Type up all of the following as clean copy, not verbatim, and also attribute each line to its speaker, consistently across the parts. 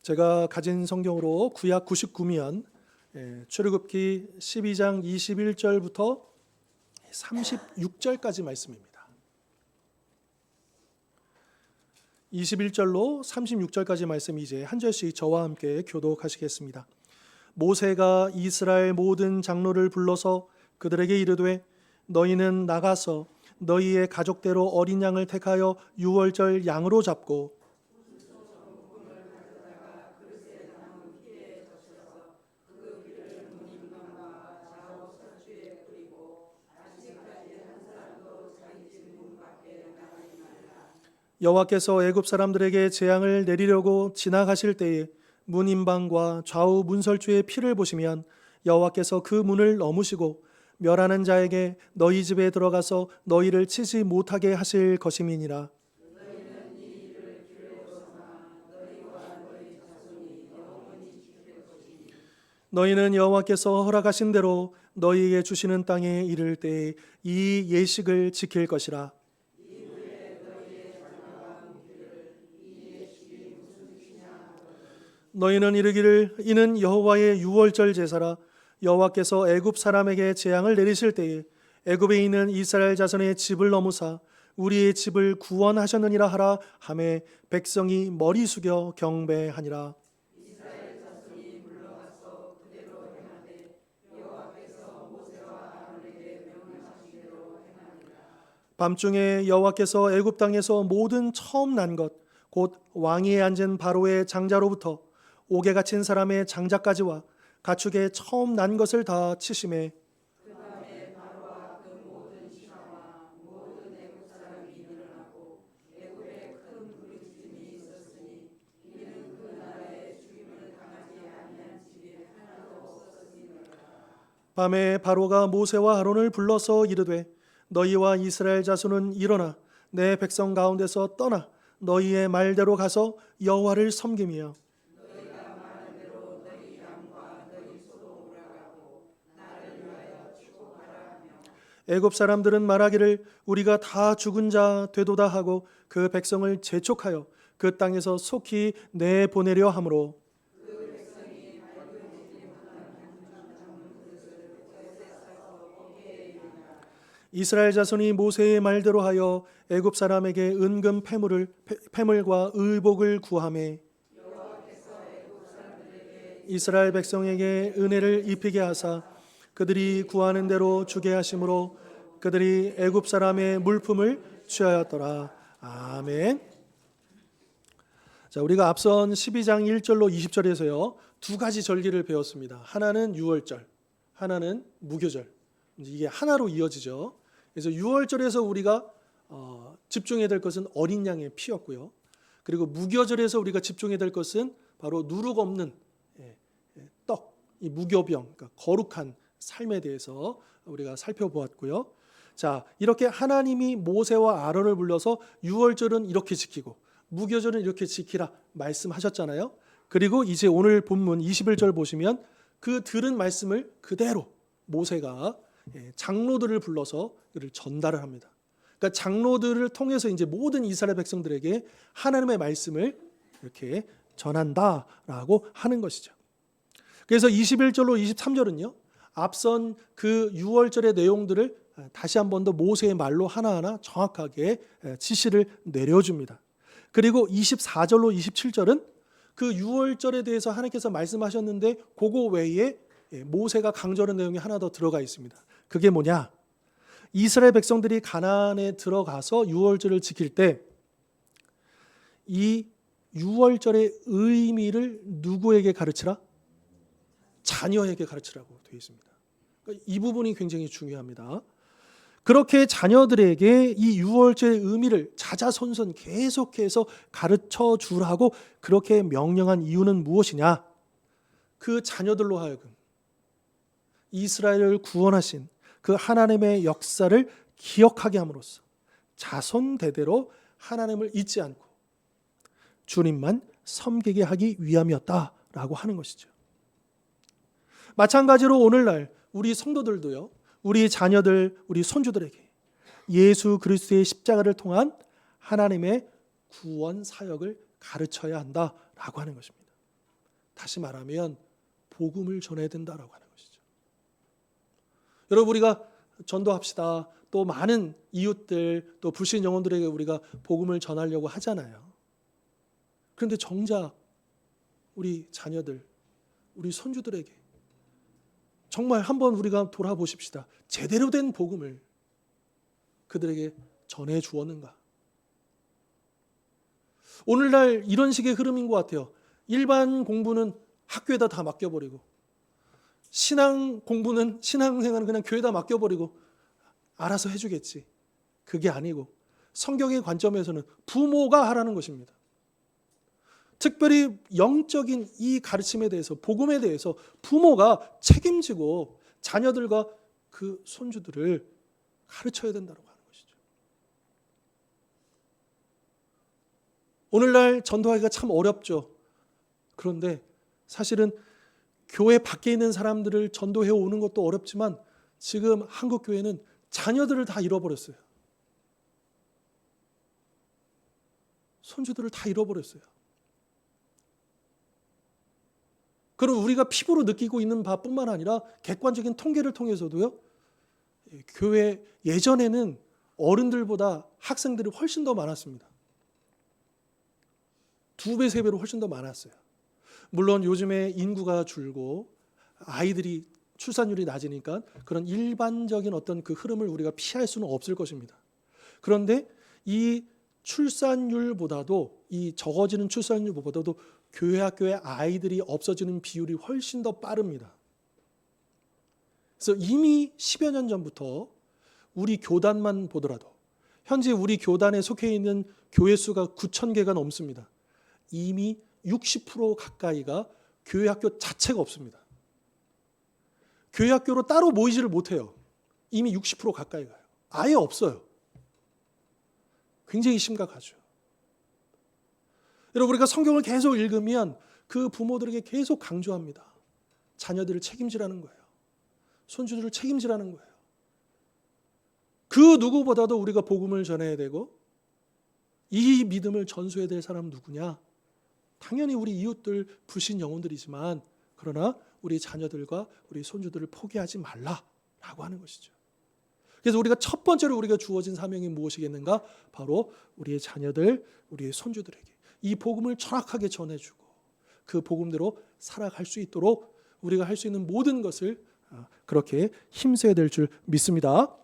Speaker 1: 제가 가진 성경으로 구약 99면 출애굽기 12장 21절부터 36절까지 말씀입니다. 21절로 36절까지 말씀 이제 한 절씩 저와 함께 교독하시겠습니다. 모세가 이스라엘 모든 장로를 불러서 그들에게 이르되 너희는 나가서 너희의 가족대로 어린 양을 택하여 유월절 양으로 잡고 여호와께서 애굽 사람들에게 재앙을 내리려고 지나가실 때에 문 임방과 좌우 문설주의 피를 보시면 여호와께서 그 문을 넘으시고 멸하는 자에게 너희 집에 들어가서 너희를 치지 못하게 하실 것임이니라. 너희는 여호와께서 허락하신 대로 너희에게 주시는 땅에 이를 때에 이 예식을 지킬 것이라. 너희는 이르기를 이는 여호와의 유월절 제사라. 여호와께서 애굽 사람에게 재앙을 내리실 때에 애굽에 있는 이스라엘 자손의 집을 넘으사 우리의 집을 구원하셨느니라 하라 하매 백성이 머리 숙여 경배하니라. 밤중에 여호와께서 애굽 땅에서 모든 처음 난 것 곧 왕위에 앉은 바로의 장자로부터 옥에 갇힌 사람의 장자까지와 가축의 처음 난 것을 다 치심에 밤에 바로가 모세와 아론을 불러서 이르되 너희와 이스라엘 자손은 일어나 내 백성 가운데서 떠나 너희의 말대로 가서 여호와를 섬기며 애굽 사람들은 말하기를 우리가 다 죽은 자 되도다 하고 그 백성을 재촉하여 그 땅에서 속히 내보내려 하므로 이스라엘 자손이 모세의 말대로 하여 애굽 사람에게 은금 패물과 의복을 구하매 이스라엘 백성에게 은혜를 입히게 하사 그들이 구하는 대로 주게 하심으로 그들이 애굽 사람의 물품을 취하였더라. 아멘. 자, 우리가 앞선 12장 1절로 20절에서요 두 가지 절기를 배웠습니다. 하나는 유월절, 하나는 무교절. 이게 하나로 이어지죠. 그래서 유월절에서 우리가 집중해야 될 것은 어린 양의 피였고요. 그리고 무교절에서 우리가 집중해야 될 것은 바로 누룩 없는 떡, 이 무교병, 그러니까 거룩한 삶에 대해서 우리가 살펴보았고요. 자, 이렇게 하나님이 모세와 아론을 불러서 유월절은 이렇게 지키고 무교절은 이렇게 지키라 말씀하셨잖아요. 그리고 이제 오늘 본문 21절 보시면 그 들은 말씀을 그대로 모세가 장로들을 불러서 그를 전달을 합니다. 그러니까 장로들을 통해서 이제 모든 이스라엘 백성들에게 하나님의 말씀을 이렇게 전한다라고 하는 것이죠. 그래서 21절로 23절은요. 앞선 그 유월절의 내용들을 다시 한 번 더 모세의 말로 하나하나 정확하게 지시를 내려줍니다. 그리고 24절로 27절은 그 유월절에 대해서 하나님께서 말씀하셨는데 그거 외에 모세가 강조하는 내용이 하나 더 들어가 있습니다. 그게 뭐냐? 이스라엘 백성들이 가나안에 들어가서 유월절을 지킬 때 이 유월절의 의미를 누구에게 가르치라? 자녀에게 가르치라고 되어 있습니다. 그러니까 이 부분이 굉장히 중요합니다. 그렇게 자녀들에게 이 유월절의 의미를 자자손손 계속해서 가르쳐 주라고 그렇게 명령한 이유는 무엇이냐? 그 자녀들로 하여금 이스라엘을 구원하신 그 하나님의 역사를 기억하게 함으로써 자손 대대로 하나님을 잊지 않고 주님만 섬기게 하기 위함이었다라고 하는 것이죠. 마찬가지로 오늘날 우리 성도들도요. 우리 자녀들, 우리 손주들에게 예수 그리스도의 십자가를 통한 하나님의 구원 사역을 가르쳐야 한다라고 하는 것입니다. 다시 말하면 복음을 전해야 된다라고 하는 것이죠. 여러분, 우리가 전도합시다. 또 많은 이웃들, 또 불신 영혼들에게 우리가 복음을 전하려고 하잖아요. 그런데 정작 우리 자녀들, 우리 손주들에게 정말 한번 우리가 돌아보십시다. 제대로 된 복음을 그들에게 전해 주었는가? 오늘날 이런 식의 흐름인 것 같아요. 일반 공부는 학교에다 다 맡겨버리고, 신앙 공부는, 신앙생활은 그냥 교회에다 맡겨버리고 알아서 해주겠지. 그게 아니고 성경의 관점에서는 부모가 하라는 것입니다. 특별히 영적인 이 가르침에 대해서, 복음에 대해서 부모가 책임지고 자녀들과 그 손주들을 가르쳐야 된다고 하는 것이죠. 오늘날 전도하기가 참 어렵죠. 그런데 사실은 교회 밖에 있는 사람들을 전도해 오는 것도 어렵지만 지금 한국 교회는 자녀들을 다 잃어버렸어요. 손주들을 다 잃어버렸어요. 그럼 우리가 피부로 느끼고 있는 바뿐만 아니라 객관적인 통계를 통해서도요, 교회 예전에는 어른들보다 학생들이 훨씬 더 많았습니다. 2배, 3배로 훨씬 더 많았어요. 물론 요즘에 인구가 줄고 아이들이 출산율이 낮으니까 그런 일반적인 어떤 그 흐름을 우리가 피할 수는 없을 것입니다. 그런데 이 출산율보다도, 이 적어지는 출산율보다도 교회 학교에 아이들이 없어지는 비율이 훨씬 더 빠릅니다. 그래서 이미 10여 년 전부터 우리 교단만 보더라도 현재 우리 교단에 속해 있는 교회 수가 9,000개가 넘습니다. 이미 60% 가까이가 교회 학교 자체가 없습니다. 교회 학교로 따로 모이지를 못해요. 이미 60% 가까이 가요. 아예 없어요. 굉장히 심각하죠. 여러분, 우리가 성경을 계속 읽으면 그 부모들에게 계속 강조합니다. 자녀들을 책임지라는 거예요. 손주들을 책임지라는 거예요. 그 누구보다도 우리가 복음을 전해야 되고 이 믿음을 전수해야 될 사람 누구냐? 당연히 우리 이웃들, 불신 영혼들이지만 그러나 우리 자녀들과 우리 손주들을 포기하지 말라라고 하는 것이죠. 그래서 우리가 첫 번째로 우리가 주어진 사명이 무엇이겠는가? 바로 우리의 자녀들, 우리의 손주들에게 이 복음을 정확하게 전해주고 그 복음대로 살아갈 수 있도록 우리가 할 수 있는 모든 것을 그렇게 힘써야 될 줄 믿습니다.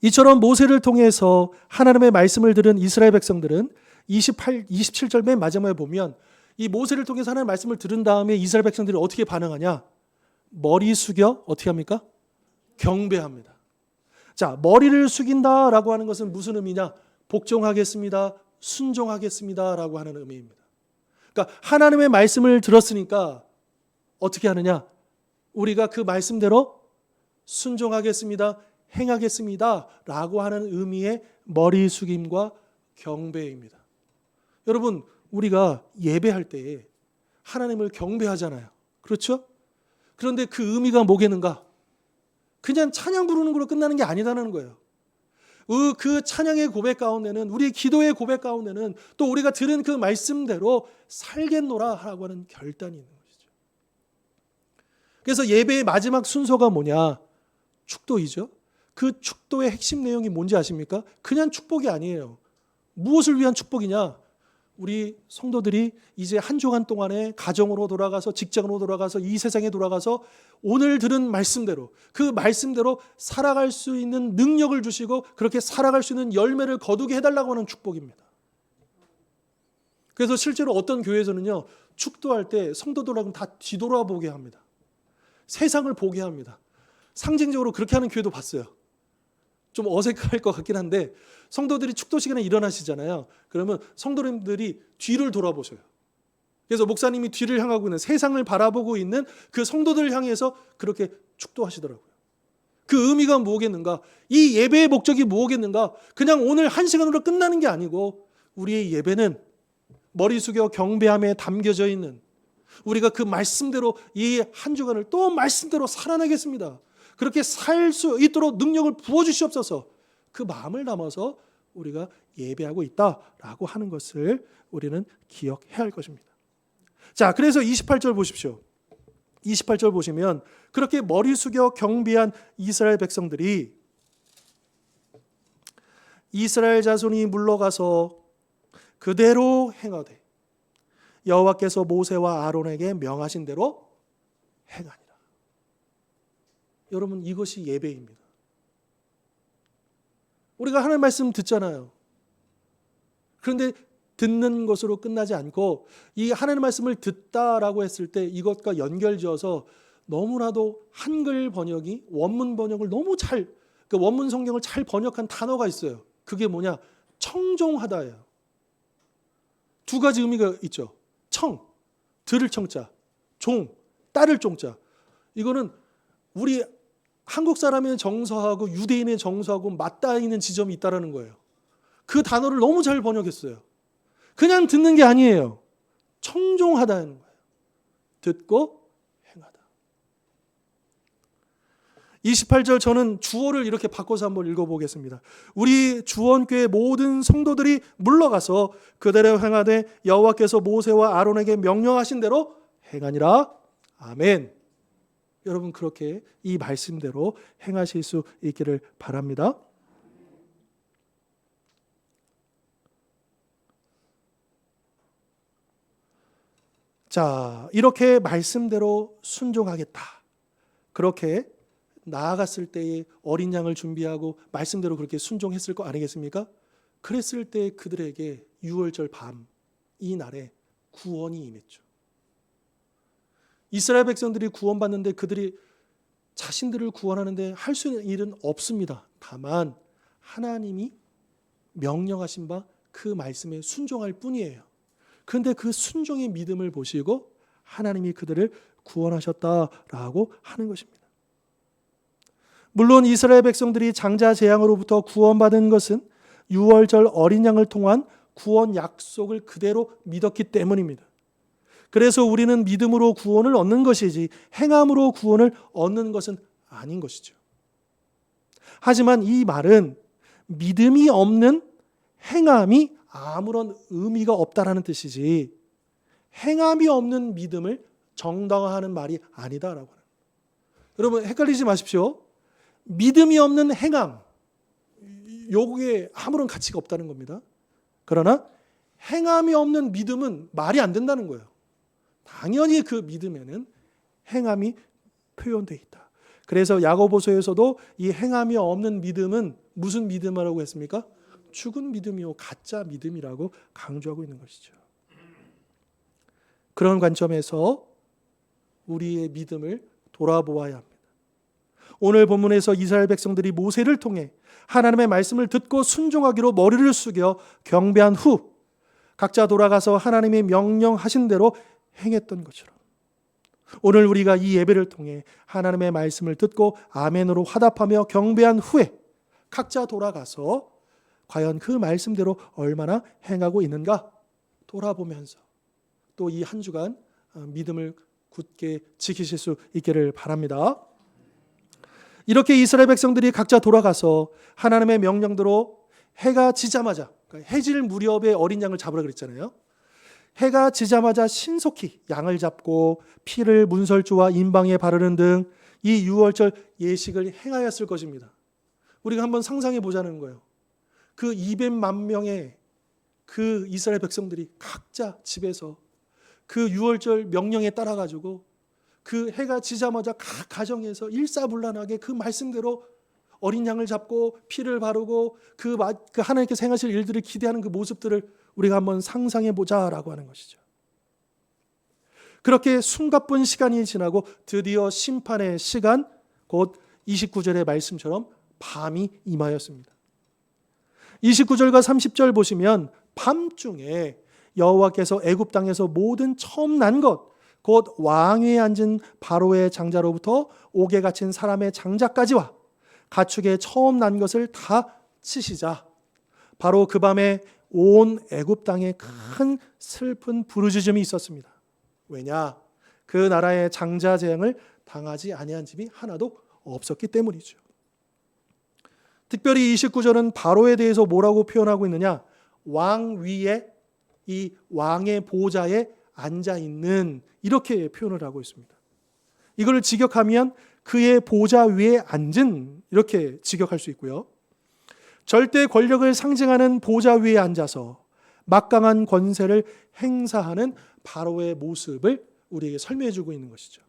Speaker 1: 이처럼 모세를 통해서 하나님의 말씀을 들은 이스라엘 백성들은 27절 맨 마지막에 보면 이 모세를 통해서 하나님의 말씀을 들은 다음에 이스라엘 백성들이 어떻게 반응하냐? 머리 숙여 어떻게 합니까? 경배합니다. 자, 머리를 숙인다라고 하는 것은 무슨 의미냐? 복종하겠습니다, 순종하겠습니다라고 하는 의미입니다. 그러니까 하나님의 말씀을 들었으니까 어떻게 하느냐? 우리가 그 말씀대로 순종하겠습니다, 행하겠습니다라고 하는 의미의 머리 숙임과 경배입니다. 여러분, 우리가 예배할 때 하나님을 경배하잖아요. 그렇죠? 그런데 그 의미가 뭐겠는가? 그냥 찬양 부르는 걸로 끝나는 게 아니다는 거예요. 그 찬양의 고백 가운데는, 우리 기도의 고백 가운데는 또 우리가 들은 그 말씀대로 살겠노라라고 하는 결단이 있는 것이죠. 그래서 예배의 마지막 순서가 뭐냐? 축도이죠. 그 축도의 핵심 내용이 뭔지 아십니까? 그냥 축복이 아니에요. 무엇을 위한 축복이냐? 우리 성도들이 이제 한 주간 동안에 가정으로 돌아가서, 직장으로 돌아가서, 이 세상에 돌아가서 오늘 들은 말씀대로, 그 말씀대로 살아갈 수 있는 능력을 주시고 그렇게 살아갈 수 있는 열매를 거두게 해달라고 하는 축복입니다. 그래서 실제로 어떤 교회에서는요, 축도할 때 성도들하고 다 뒤돌아보게 합니다. 세상을 보게 합니다. 상징적으로 그렇게 하는 교회도 봤어요. 좀 어색할 것 같긴 한데 성도들이 축도 시간에 일어나시잖아요. 그러면 성도님들이 뒤를 돌아보셔요. 그래서 목사님이 뒤를 향하고 있는, 세상을 바라보고 있는 그 성도들을 향해서 그렇게 축도하시더라고요. 그 의미가 뭐겠는가? 이 예배의 목적이 뭐겠는가? 그냥 오늘 한 시간으로 끝나는 게 아니고 우리의 예배는 머리 숙여 경배함에 담겨져 있는, 우리가 그 말씀대로 이 한 주간을 또 말씀대로 살아내겠습니다, 그렇게 살 수 있도록 능력을 부어주시옵소서, 그 마음을 담아서 우리가 예배하고 있다라고 하는 것을 우리는 기억해야 할 것입니다. 자, 그래서 28절 보십시오. 28절 보시면 그렇게 머리 숙여 경배한 이스라엘 백성들이 이스라엘 자손이 물러가서 그대로 행하되 여호와께서 모세와 아론에게 명하신 대로 행하니라. 여러분, 이것이 예배입니다. 우리가 하나님 말씀 듣잖아요. 그런데 듣는 것으로 끝나지 않고 이 하나님 말씀을 듣다라고 했을 때 이것과 연결지어서 너무나도 한글 번역이 원문 번역을 너무 잘, 그 원문 성경을 잘 번역한 단어가 있어요. 그게 뭐냐? 청종하다예요. 두 가지 의미가 있죠. 청, 들을 청자, 종, 따를 종자. 이거는 우리 한국 사람의 정서하고 유대인의 정서하고 맞닿아 있는 지점이 있다는 거예요. 그 단어를 너무 잘 번역했어요. 그냥 듣는 게 아니에요. 청종하다는 거예요. 듣고 행하다. 28절 저는 주어를 이렇게 바꿔서 한번 읽어보겠습니다. 우리 주원교회 모든 성도들이 물러가서 그대로 행하되 여호와께서 모세와 아론에게 명령하신 대로 행하니라. 아멘. 여러분, 그렇게 이 말씀대로 행하실 수 있기를 바랍니다. 자, 이렇게 말씀대로 순종하겠다. 그렇게 나아갔을 때에 어린 양을 준비하고 말씀대로 그렇게 순종했을 거 아니겠습니까? 그랬을 때 그들에게 유월절 밤 이 날에 구원이 임했죠. 이스라엘 백성들이 구원받는데 그들이 자신들을 구원하는데 할 수 있는 일은 없습니다. 다만 하나님이 명령하신 바 그 말씀에 순종할 뿐이에요. 그런데 그 순종의 믿음을 보시고 하나님이 그들을 구원하셨다라고 하는 것입니다. 물론 이스라엘 백성들이 장자 재앙으로부터 구원받은 것은 유월절 어린 양을 통한 구원 약속을 그대로 믿었기 때문입니다. 그래서 우리는 믿음으로 구원을 얻는 것이지 행함으로 구원을 얻는 것은 아닌 것이죠. 하지만 이 말은 믿음이 없는 행함이 아무런 의미가 없다라는 뜻이지 행함이 없는 믿음을 정당화하는 말이 아니다라고 하는. 여러분, 헷갈리지 마십시오. 믿음이 없는 행함, 요게 아무런 가치가 없다는 겁니다. 그러나 행함이 없는 믿음은 말이 안 된다는 거예요. 당연히 그 믿음에는 행함이 표현되어 있다. 그래서 야고보서에서도 이 행함이 없는 믿음은 무슨 믿음이라고 했습니까? 죽은 믿음이요 가짜 믿음이라고 강조하고 있는 것이죠. 그런 관점에서 우리의 믿음을 돌아보아야 합니다. 오늘 본문에서 이스라엘 백성들이 모세를 통해 하나님의 말씀을 듣고 순종하기로 머리를 숙여 경배한 후 각자 돌아가서 하나님이 명령하신 대로 행했던 것처럼 오늘 우리가 이 예배를 통해 하나님의 말씀을 듣고 아멘으로 화답하며 경배한 후에 각자 돌아가서 과연 그 말씀대로 얼마나 행하고 있는가 돌아보면서 또 이 한 주간 믿음을 굳게 지키실 수 있기를 바랍니다. 이렇게 이스라엘 백성들이 각자 돌아가서 하나님의 명령대로 해가 지자마자, 그러니까 해질 무렵에 어린 양을 잡으라 그랬잖아요. 해가 지자마자 신속히 양을 잡고 피를 문설주와 인방에 바르는 등 이 유월절 예식을 행하였을 것입니다. 우리가 한번 상상해 보자는 거예요. 그 200만 명의 그 이스라엘 백성들이 각자 집에서 그 유월절 명령에 따라 가지고 그 해가 지자마자 각 가정에서 일사불란하게 그 말씀대로 어린 양을 잡고 피를 바르고 그 하나님께서 행하실 일들을 기대하는 그 모습들을 우리가 한번 상상해 보자라고 하는 것이죠. 그렇게 숨가쁜 시간이 지나고 드디어 심판의 시간, 곧 29절의 말씀처럼 밤이 임하였습니다. 29절과 30절 보시면 밤중에 여호와께서 애굽 땅에서 모든 처음 난 것, 곧 왕위에 앉은 바로의 장자로부터 옥에 갇힌 사람의 장자까지와 가축의 처음 난 것을 다 치시자 바로 그 밤에 온 애굽 땅에 큰 슬픈 부르짖음이 있었습니다. 왜냐? 그 나라의 장자 재앙을 당하지 아니한 집이 하나도 없었기 때문이죠. 특별히 29절은 바로에 대해서 뭐라고 표현하고 있느냐? 왕 위에 이 왕의 보좌에 앉아 있는, 이렇게 표현을 하고 있습니다. 이걸 직역하면 그의 보좌 위에 앉은, 이렇게 직역할 수 있고요. 절대 권력을 상징하는 보좌 위에 앉아서 막강한 권세를 행사하는 바로의 모습을 우리에게 설명해 주고 있는 것이죠.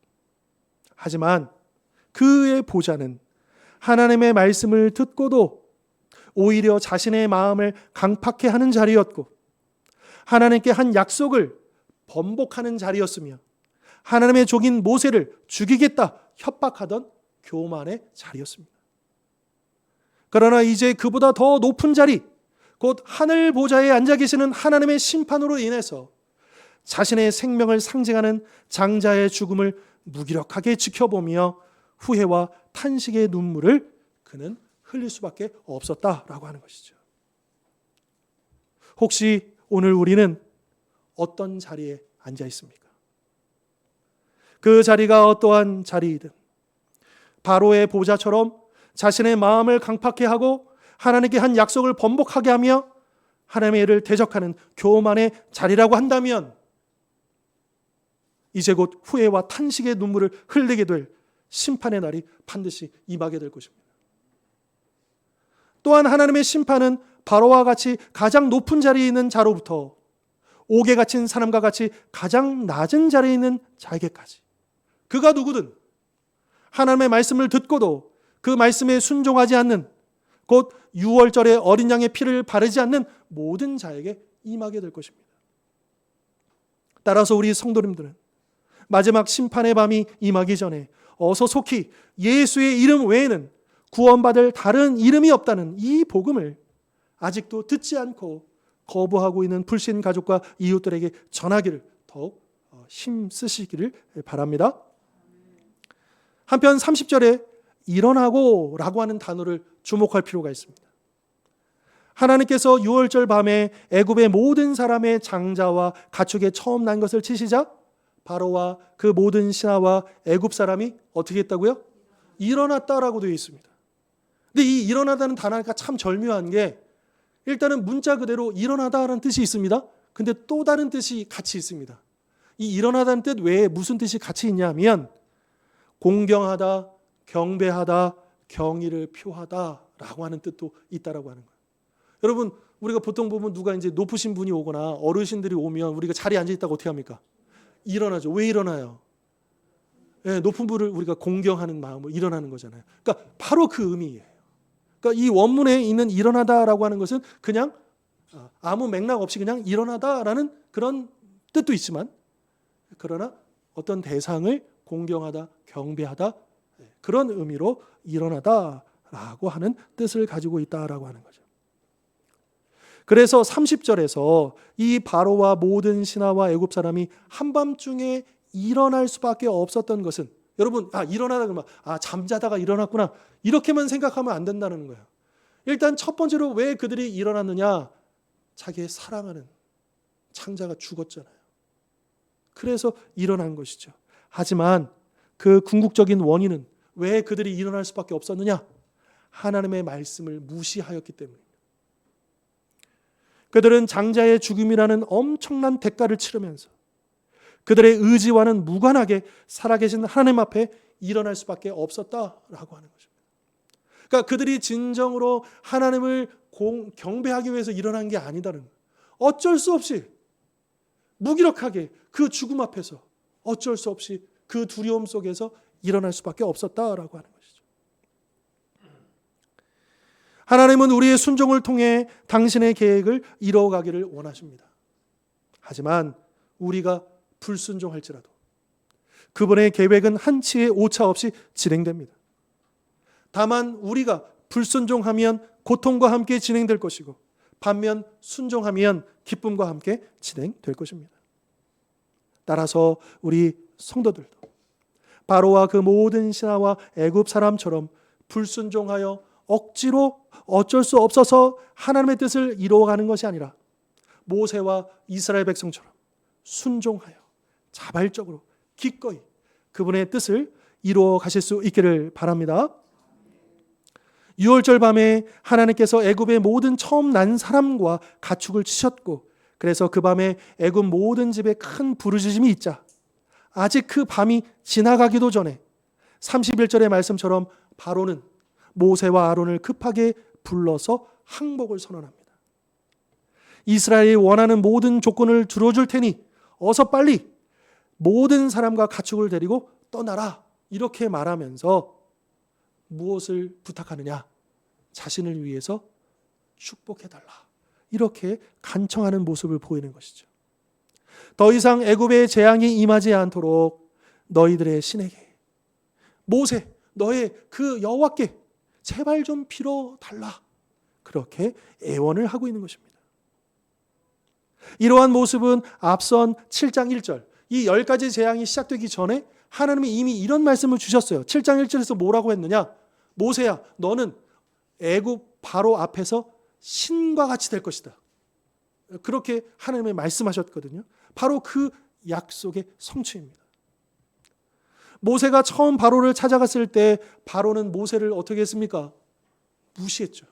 Speaker 1: 하지만 그의 보좌는 하나님의 말씀을 듣고도 오히려 자신의 마음을 강팍해 하는 자리였고, 하나님께 한 약속을 번복하는 자리였으며, 하나님의 종인 모세를 죽이겠다 협박하던 교만의 자리였습니다. 그러나 이제 그보다 더 높은 자리, 곧 하늘 보좌에 앉아 계시는 하나님의 심판으로 인해서 자신의 생명을 상징하는 장자의 죽음을 무기력하게 지켜보며 후회와 탄식의 눈물을 그는 흘릴 수밖에 없었다라고 하는 것이죠. 혹시 오늘 우리는 어떤 자리에 앉아 있습니까? 그 자리가 어떠한 자리이든 바로의 보좌처럼 자신의 마음을 강팍해 하고 하나님께 한 약속을 번복하게 하며 하나님의 일을 대적하는 교만의 자리라고 한다면 이제 곧 후회와 탄식의 눈물을 흘리게 될 심판의 날이 반드시 임하게 될 것입니다. 또한 하나님의 심판은 바로와 같이 가장 높은 자리에 있는 자로부터 옥에 갇힌 사람과 같이 가장 낮은 자리에 있는 자에게까지, 그가 누구든 하나님의 말씀을 듣고도 그 말씀에 순종하지 않는, 곧 유월절에 어린 양의 피를 바르지 않는 모든 자에게 임하게 될 것입니다. 따라서 우리 성도님들은 마지막 심판의 밤이 임하기 전에 어서 속히 예수의 이름 외에는 구원받을 다른 이름이 없다는 이 복음을 아직도 듣지 않고 거부하고 있는 불신 가족과 이웃들에게 전하기를 더욱 힘쓰시기를 바랍니다. 한편 30절에 일어나고 라고 하는 단어를 주목할 필요가 있습니다. 하나님께서 유월절 밤에 애굽의 모든 사람의 장자와 가축에 처음 난 것을 치시자 바로와 그 모든 신하와 애굽 사람이 어떻게 했다고요? 일어났다라고 되어 있습니다. 근데 이 일어나다는 단어가 참 절묘한 게, 일단은 문자 그대로 일어나다라는 뜻이 있습니다. 근데 또 다른 뜻이 같이 있습니다. 이 일어나다는 뜻 외에 무슨 뜻이 같이 있냐면 공경하다, 경배하다, 경의를 표하다라고 하는 뜻도 있다라고 하는 거예요. 여러분, 우리가 보통 보면 누가 이제 높으신 분이 오거나 어르신들이 오면 우리가 자리에 앉아 있다가 어떻게 합니까? 일어나죠. 왜 일어나요? 네, 높은 분을 우리가 공경하는 마음으로 일어나는 거잖아요. 그러니까 바로 그 의미예요. 그러니까 이 원문에 있는 일어나다라고 하는 것은 그냥 아무 맥락 없이 그냥 일어나다라는 그런 뜻도 있지만, 그러나 어떤 대상을 공경하다, 경배하다, 그런 의미로 일어나다라고 하는 뜻을 가지고 있다라고 하는 거죠. 그래서 30절에서 이 바로와 모든 신하와 애굽 사람이 한밤중에 일어날 수밖에 없었던 것은, 여러분, 일어나다 그러면 잠자다가 일어났구나, 이렇게만 생각하면 안 된다는 거예요. 일단 첫 번째로 왜 그들이 일어났느냐? 자기의 사랑하는 창자가 죽었잖아요. 그래서 일어난 것이죠. 하지만 그 궁극적인 원인은 왜 그들이 일어날 수밖에 없었느냐? 하나님의 말씀을 무시하였기 때문입니다. 그들은 장자의 죽음이라는 엄청난 대가를 치르면서 그들의 의지와는 무관하게 살아계신 하나님 앞에 일어날 수밖에 없었다라고 하는 것입니다. 그러니까 그들이 진정으로 하나님을 경배하기 위해서 일어난 게 아니다는 거예요. 어쩔 수 없이 무기력하게 그 죽음 앞에서 어쩔 수 없이 그 두려움 속에서 일어날 수밖에 없었다라고 하는 것이죠. 하나님은 우리의 순종을 통해 당신의 계획을 이루어가기를 원하십니다. 하지만 우리가 불순종할지라도 그분의 계획은 한치의 오차 없이 진행됩니다. 다만 우리가 불순종하면 고통과 함께 진행될 것이고, 반면 순종하면 기쁨과 함께 진행될 것입니다. 따라서 우리 성도들도 바로와 그 모든 신하와 애굽 사람처럼 불순종하여 억지로 어쩔 수 없어서 하나님의 뜻을 이루어가는 것이 아니라 모세와 이스라엘 백성처럼 순종하여 자발적으로 기꺼이 그분의 뜻을 이루어 가실 수 있기를 바랍니다. 유월절 밤에 하나님께서 애굽의 모든 처음 난 사람과 가축을 치셨고 그래서 그 밤에 애굽 모든 집에 큰 부르짖음이 있자 아직 그 밤이 지나가기도 전에 31절의 말씀처럼 바로는 모세와 아론을 급하게 불러서 항복을 선언합니다. 이스라엘이 원하는 모든 조건을 들어줄 테니 어서 빨리 모든 사람과 가축을 데리고 떠나라. 이렇게 말하면서 무엇을 부탁하느냐? 자신을 위해서 축복해달라. 이렇게 간청하는 모습을 보이는 것이죠. 더 이상 애굽의 재앙이 임하지 않도록 너희들의 신에게 모세 너의 그 여호와께 제발 좀 빌어달라. 그렇게 애원을 하고 있는 것입니다. 이러한 모습은 앞선 7장 1절 이 10가지 재앙이 시작되기 전에 하나님이 이미 이런 말씀을 주셨어요. 7장 1절에서 뭐라고 했느냐? 모세야 너는 애굽 바로 앞에서 신과 같이 될 것이다. 그렇게 하나님이 말씀하셨거든요. 바로 그 약속의 성취입니다. 모세가 처음 바로를 찾아갔을 때 바로는 모세를 어떻게 했습니까? 무시했죠.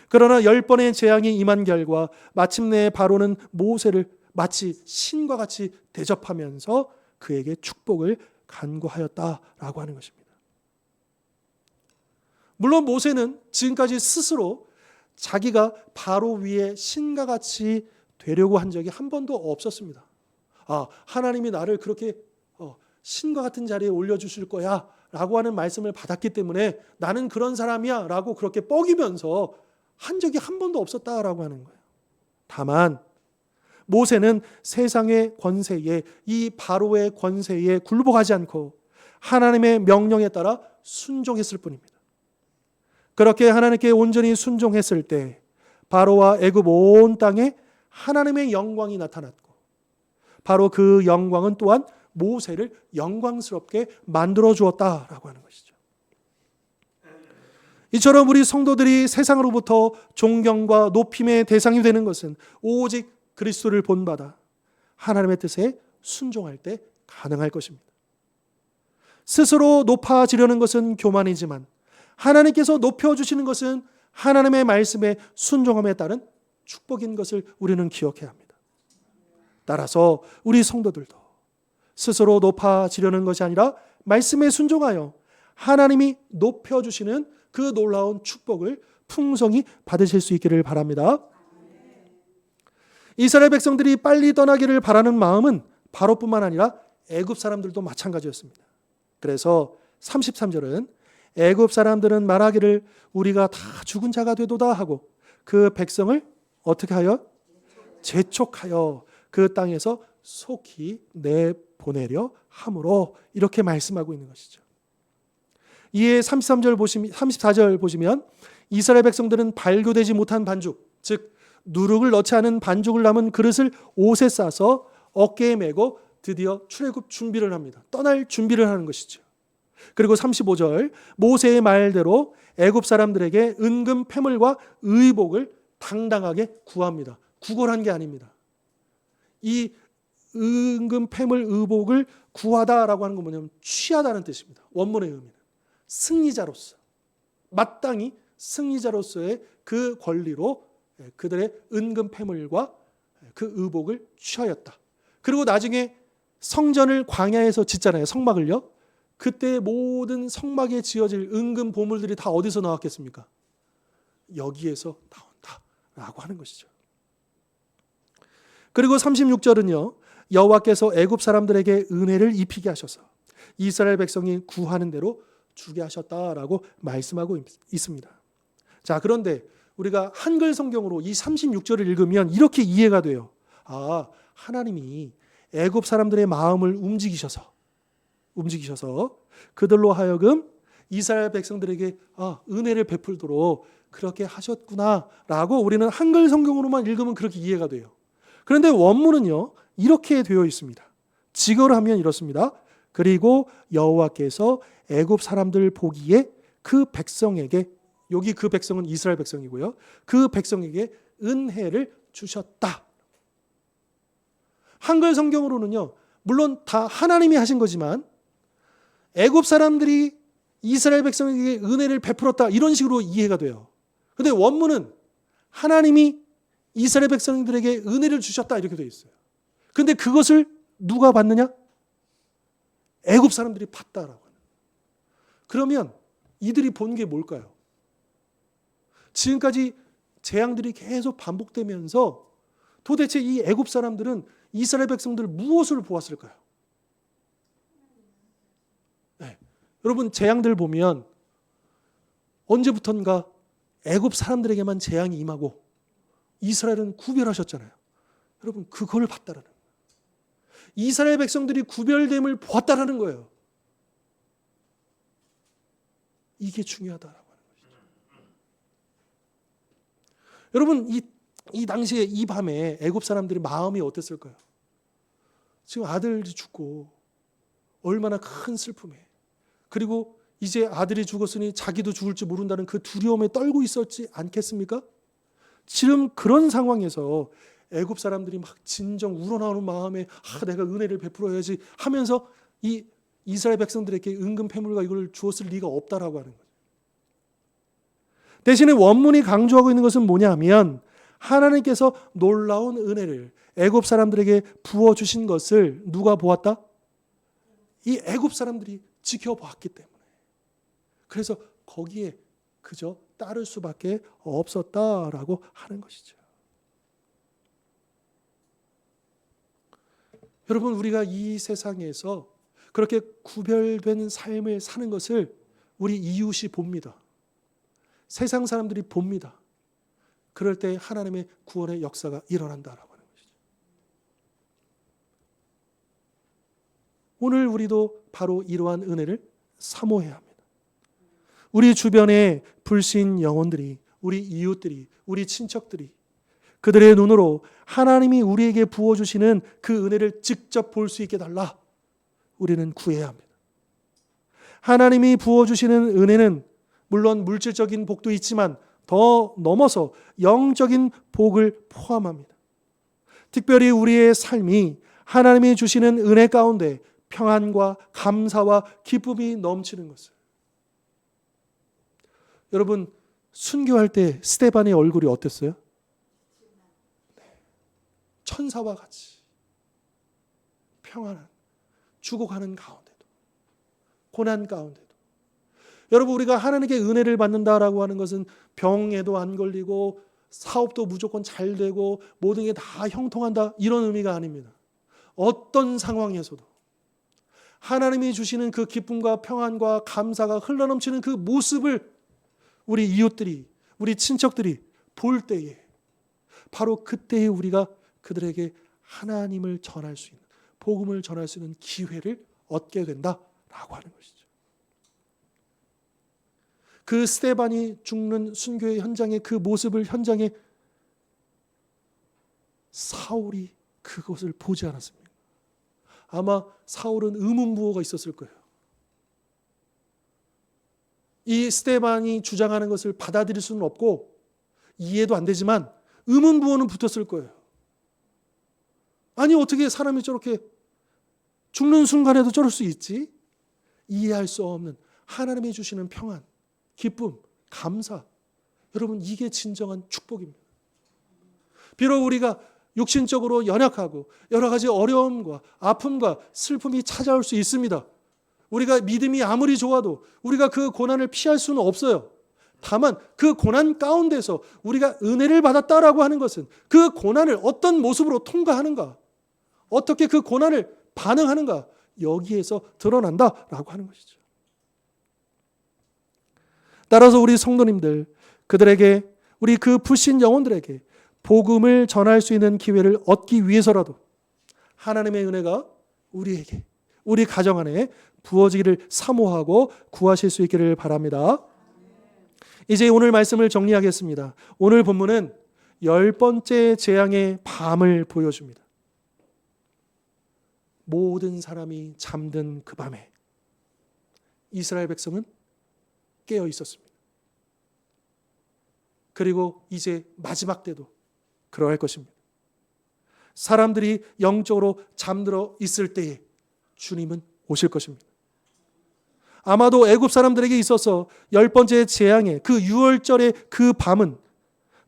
Speaker 1: 그러나 10번의 재앙이 임한 결과 마침내 바로는 모세를 마치 신과 같이 대접하면서 그에게 축복을 간구하였다라고 하는 것입니다. 물론 모세는 지금까지 스스로 자기가 바로 위에 신과 같이 되려고 한 적이 한 번도 없었습니다. 하나님이 나를 그렇게 신과 같은 자리에 올려주실 거야 라고 하는 말씀을 받았기 때문에 나는 그런 사람이야 라고 그렇게 뻐기면서 한 적이 한 번도 없었다라고 하는 거예요. 다만 모세는 세상의 권세에 이 바로의 권세에 굴복하지 않고 하나님의 명령에 따라 순종했을 뿐입니다. 그렇게 하나님께 온전히 순종했을 때 바로와 애굽 온 땅에 하나님의 영광이 나타났고 바로 그 영광은 또한 모세를 영광스럽게 만들어 주었다라고 하는 것이죠. 이처럼 우리 성도들이 세상으로부터 존경과 높임의 대상이 되는 것은 오직 그리스도를 본받아 하나님의 뜻에 순종할 때 가능할 것입니다. 스스로 높아지려는 것은 교만이지만 하나님께서 높여주시는 것은 하나님의 말씀에 순종함에 따른 축복인 것을 우리는 기억해야 합니다. 따라서 우리 성도들도 스스로 높아지려는 것이 아니라 말씀에 순종하여 하나님이 높여주시는 그 놀라운 축복을 풍성히 받으실 수 있기를 바랍니다. 이스라엘 백성들이 빨리 떠나기를 바라는 마음은 바로뿐만 아니라 애굽 사람들도 마찬가지였습니다. 그래서 33절은 애굽 사람들은 말하기를 우리가 다 죽은 자가 되도다 하고 그 백성을 어떻게 하여? 재촉하여 그 땅에서 속히 내보내려 함으로 이렇게 말씀하고 있는 것이죠. 이에 34절 보시면 이스라엘 백성들은 발교되지 못한 반죽, 즉 누룩을 넣지 않은 반죽을 남은 그릇을 옷에 싸서 어깨에 메고 드디어 출애굽 준비를 합니다. 떠날 준비를 하는 것이죠. 그리고 35절 모세의 말대로 애굽 사람들에게 은금 패물과 의복을 당당하게 구합니다. 구걸한 게 아닙니다. 이 은금 패물 의복을 구하다라고 하는 건 뭐냐면 취하다는 뜻입니다. 원문의 의미는 승리자로서 마땅히 승리자로서의 그 권리로 그들의 은금 패물과 그 의복을 취하였다. 그리고 나중에 성전을 광야에서 짓잖아요. 성막을요. 그때 모든 성막에 지어질 은금 보물들이 다 어디서 나왔겠습니까? 여기에서 나온다라고 하는 것이죠. 그리고 36절은요. 여호와께서 애굽 사람들에게 은혜를 입히게 하셔서 이스라엘 백성이 구하는 대로 주게 하셨다라고 말씀하고 있습니다. 자, 그런데 우리가 한글 성경으로 이 36절을 읽으면 이렇게 이해가 돼요. 하나님이 애굽 사람들의 마음을 움직이셔서 그들로 하여금 이스라엘 백성들에게 은혜를 베풀도록 그렇게 하셨구나라고 우리는 한글 성경으로만 읽으면 그렇게 이해가 돼요. 그런데 원문은요. 이렇게 되어 있습니다. 직어를 하면 이렇습니다. 그리고 여호와께서 애굽 사람들 보기에 그 백성에게, 여기 그 백성은 이스라엘 백성이고요. 그 백성에게 은혜를 주셨다. 한글 성경으로는요. 물론 다 하나님이 하신 거지만 애굽 사람들이 이스라엘 백성에게 은혜를 베풀었다. 이런 식으로 이해가 돼요. 그런데 원문은 하나님이 이스라엘 백성들에게 은혜를 주셨다 이렇게 되어 있어요. 근데 그것을 누가 받느냐? 애굽 사람들이 봤다라고 하는. 그러면 이들이 본 게 뭘까요? 지금까지 재앙들이 계속 반복되면서 도대체 이 애굽 사람들은 이스라엘 백성들 무엇을 보았을까요? 네. 여러분 재앙들 보면 언제부턴가 애굽 사람들에게만 재앙이 임하고 이스라엘은 구별하셨잖아요. 여러분 그걸 봤다라는 거예요. 이스라엘 백성들이 구별됨을 보았다라는 거예요. 이게 중요하다라고 하는 것이죠. 여러분 이 당시에 이 밤에 애굽 사람들의 마음이 어땠을까요? 지금 아들이 죽고 얼마나 큰 슬픔에, 그리고 이제 아들이 죽었으니 자기도 죽을지 모른다는 그 두려움에 떨고 있었지 않겠습니까? 지금 그런 상황에서 애굽 사람들이 막 진정 우러나오는 마음에 내가 은혜를 베풀어야지 하면서 이 이스라엘 백성들에게 은금 패물과 이걸 주었을 리가 없다라고 하는 거죠. 대신에 원문이 강조하고 있는 것은 뭐냐면 하나님께서 놀라운 은혜를 애굽 사람들에게 부어주신 것을 누가 보았다? 이 애굽 사람들이 지켜보았기 때문에. 그래서 거기에 그저 따를 수밖에 없었다라고 하는 것이죠. 여러분 우리가 이 세상에서 그렇게 구별된 삶을 사는 것을 우리 이웃이 봅니다. 세상 사람들이 봅니다. 그럴 때 하나님의 구원의 역사가 일어난다라고 하는 것이죠. 오늘 우리도 바로 이러한 은혜를 사모해야 합니다. 우리 주변의 불신 영혼들이, 우리 이웃들이, 우리 친척들이 그들의 눈으로 하나님이 우리에게 부어주시는 그 은혜를 직접 볼 수 있게 달라 우리는 구해야 합니다. 하나님이 부어주시는 은혜는 물론 물질적인 복도 있지만 더 넘어서 영적인 복을 포함합니다. 특별히 우리의 삶이 하나님이 주시는 은혜 가운데 평안과 감사와 기쁨이 넘치는 것을. 여러분 순교할 때 스데반의 얼굴이 어땠어요? 천사와 같이 평안한, 죽어가는 가운데도, 고난 가운데도. 여러분 우리가 하나님께 은혜를 받는다라고 하는 것은 병에도 안 걸리고 사업도 무조건 잘 되고 모든 게 다 형통한다 이런 의미가 아닙니다. 어떤 상황에서도 하나님이 주시는 그 기쁨과 평안과 감사가 흘러넘치는 그 모습을 우리 이웃들이, 우리 친척들이 볼 때에 바로 그때에 우리가 그들에게 하나님을 전할 수 있는, 복음을 전할 수 있는 기회를 얻게 된다라고 하는 것이죠. 그 스데반이 죽는 순교의 현장의 그 모습을 현장에 사울이 그것을 보지 않았습니다. 아마 사울은 의문부호가 있었을 거예요. 이 스데반이 주장하는 것을 받아들일 수는 없고 이해도 안 되지만 의문부호는 붙었을 거예요. 아니 어떻게 사람이 저렇게 죽는 순간에도 저럴 수 있지? 이해할 수 없는 하나님이 주시는 평안, 기쁨, 감사. 여러분 이게 진정한 축복입니다. 비록 우리가 육신적으로 연약하고 여러 가지 어려움과 아픔과 슬픔이 찾아올 수 있습니다. 우리가 믿음이 아무리 좋아도 우리가 그 고난을 피할 수는 없어요. 다만 그 고난 가운데서 우리가 은혜를 받았다라고 하는 것은 그 고난을 어떤 모습으로 통과하는가, 어떻게 그 고난을 반응하는가, 여기에서 드러난다라고 하는 것이죠. 따라서 우리 성도님들, 그들에게, 우리 그 불신 영혼들에게 복음을 전할 수 있는 기회를 얻기 위해서라도 하나님의 은혜가 우리에게, 우리 가정 안에 부어지기를 사모하고 구하실 수 있기를 바랍니다. 이제 오늘 말씀을 정리하겠습니다. 오늘 본문은 10번째 재앙의 밤을 보여줍니다. 모든 사람이 잠든 그 밤에 이스라엘 백성은 깨어 있었습니다. 그리고 이제 마지막 때도 그러할 것입니다. 사람들이 영적으로 잠들어 있을 때에 주님은 오실 것입니다. 아마도 애굽 사람들에게 있어서 10번째 재앙의 그 유월절의 그 밤은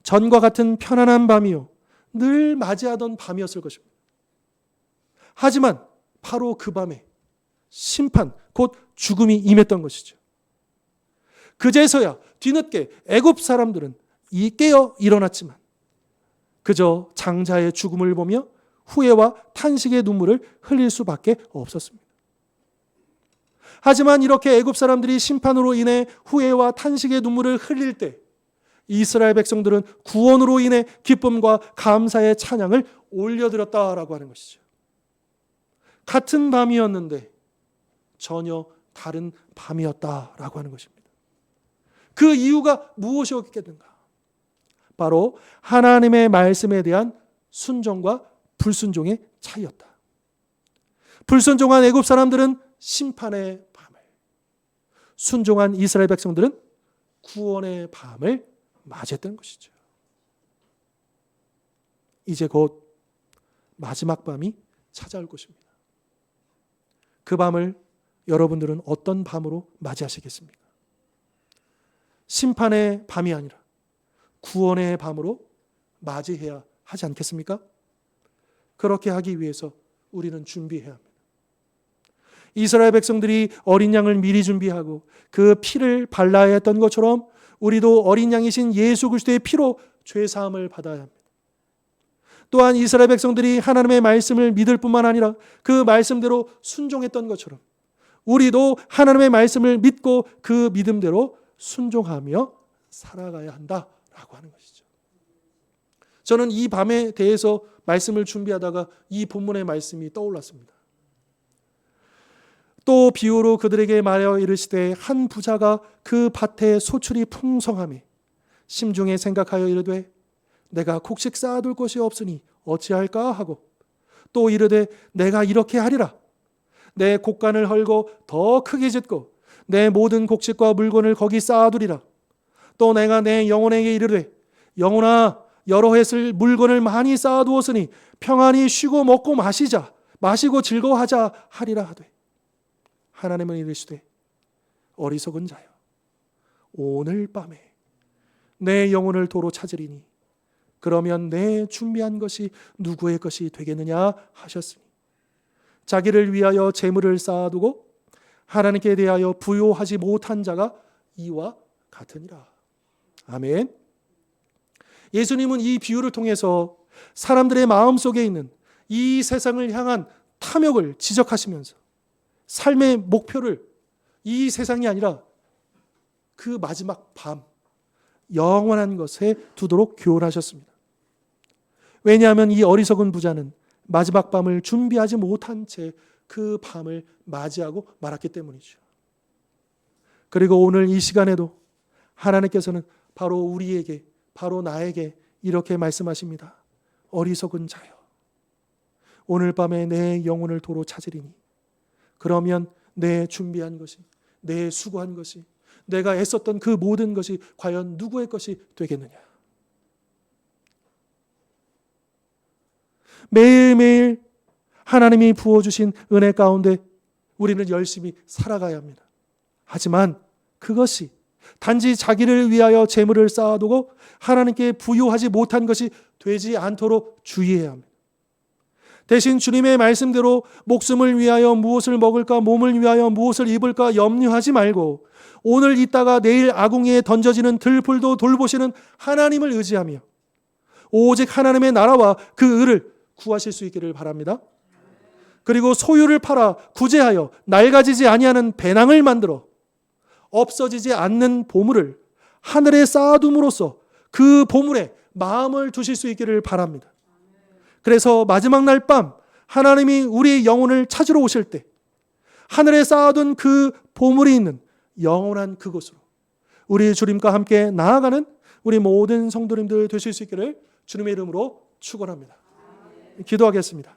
Speaker 1: 전과 같은 편안한 밤이요, 늘 맞이하던 밤이었을 것입니다. 하지만 바로 그 밤에 심판, 곧 죽음이 임했던 것이죠. 그제서야 뒤늦게 애굽 사람들은 깨어 일어났지만 그저 장자의 죽음을 보며 후회와 탄식의 눈물을 흘릴 수밖에 없었습니다. 하지만 이렇게 애굽 사람들이 심판으로 인해 후회와 탄식의 눈물을 흘릴 때 이스라엘 백성들은 구원으로 인해 기쁨과 감사의 찬양을 올려드렸다라고 하는 것이죠. 같은 밤이었는데 전혀 다른 밤이었다라고 하는 것입니다. 그 이유가 무엇이었겠는가? 바로 하나님의 말씀에 대한 순종과 불순종의 차이였다. 불순종한 애굽 사람들은 심판의 밤을, 순종한 이스라엘 백성들은 구원의 밤을 맞이했던 것이죠. 이제 곧 마지막 밤이 찾아올 것입니다. 그 밤을 여러분들은 어떤 밤으로 맞이하시겠습니까? 심판의 밤이 아니라 구원의 밤으로 맞이해야 하지 않겠습니까? 그렇게 하기 위해서 우리는 준비해야 합니다. 이스라엘 백성들이 어린 양을 미리 준비하고 그 피를 발라야 했던 것처럼 우리도 어린 양이신 예수 그리스도의 피로 죄 사함을 받아야 합니다. 또한 이스라엘 백성들이 하나님의 말씀을 믿을 뿐만 아니라 그 말씀대로 순종했던 것처럼 우리도 하나님의 말씀을 믿고 그 믿음대로 순종하며 살아가야 한다라고 하는 것이죠. 저는 이 밤에 대해서 말씀을 준비하다가 이 본문의 말씀이 떠올랐습니다. 또 비유로 그들에게 말하여 이르시되 한 부자가 그 밭에 소출이 풍성하며 심중에 생각하여 이르되 내가 곡식 쌓아둘 것이 없으니 어찌할까 하고 또 이르되 내가 이렇게 하리라. 내 곡간을 헐고 더 크게 짓고 내 모든 곡식과 물건을 거기 쌓아두리라. 또 내가 내 영혼에게 이르되 영혼아 여러 해 쓸 물건을 많이 쌓아두었으니 평안히 쉬고 먹고 마시고 즐거워하자 하리라 하되 하나님은 이르시되 어리석은 자여 오늘 밤에 내 영혼을 도로 찾으리니 그러면 내 준비한 것이 누구의 것이 되겠느냐 하셨으니 자기를 위하여 재물을 쌓아두고 하나님께 대하여 부요하지 못한 자가 이와 같으니라. 아멘. 예수님은 이 비유를 통해서 사람들의 마음속에 있는 이 세상을 향한 탐욕을 지적하시면서 삶의 목표를 이 세상이 아니라 그 마지막 밤, 영원한 것에 두도록 교훈하셨습니다. 왜냐하면 이 어리석은 부자는 마지막 밤을 준비하지 못한 채 그 밤을 맞이하고 말았기 때문이죠. 그리고 오늘 이 시간에도 하나님께서는 바로 우리에게, 바로 나에게 이렇게 말씀하십니다. 어리석은 자여, 오늘 밤에 내 영혼을 도로 찾으리니 그러면 내 준비한 것이, 내 수고한 것이, 내가 애썼던 그 모든 것이 과연 누구의 것이 되겠느냐. 매일매일 하나님이 부어주신 은혜 가운데 우리는 열심히 살아가야 합니다. 하지만 그것이 단지 자기를 위하여 재물을 쌓아두고 하나님께 부요하지 못한 것이 되지 않도록 주의해야 합니다. 대신 주님의 말씀대로 목숨을 위하여 무엇을 먹을까, 몸을 위하여 무엇을 입을까 염려하지 말고 오늘 있다가 내일 아궁이에 던져지는 들풀도 돌보시는 하나님을 의지하며 오직 하나님의 나라와 그 의를 구하실 수 있기를 바랍니다. 그리고 소유를 팔아 구제하여 낡아지지 아니하는 배낭을 만들어 없어지지 않는 보물을 하늘에 쌓아둠으로써 그 보물에 마음을 두실 수 있기를 바랍니다. 그래서 마지막 날 밤 하나님이 우리의 영혼을 찾으러 오실 때 하늘에 쌓아둔 그 보물이 있는 영원한 그곳으로 우리 주님과 함께 나아가는 우리 모든 성도님들 되실 수 있기를 주님의 이름으로 축원합니다. 기도하겠습니다.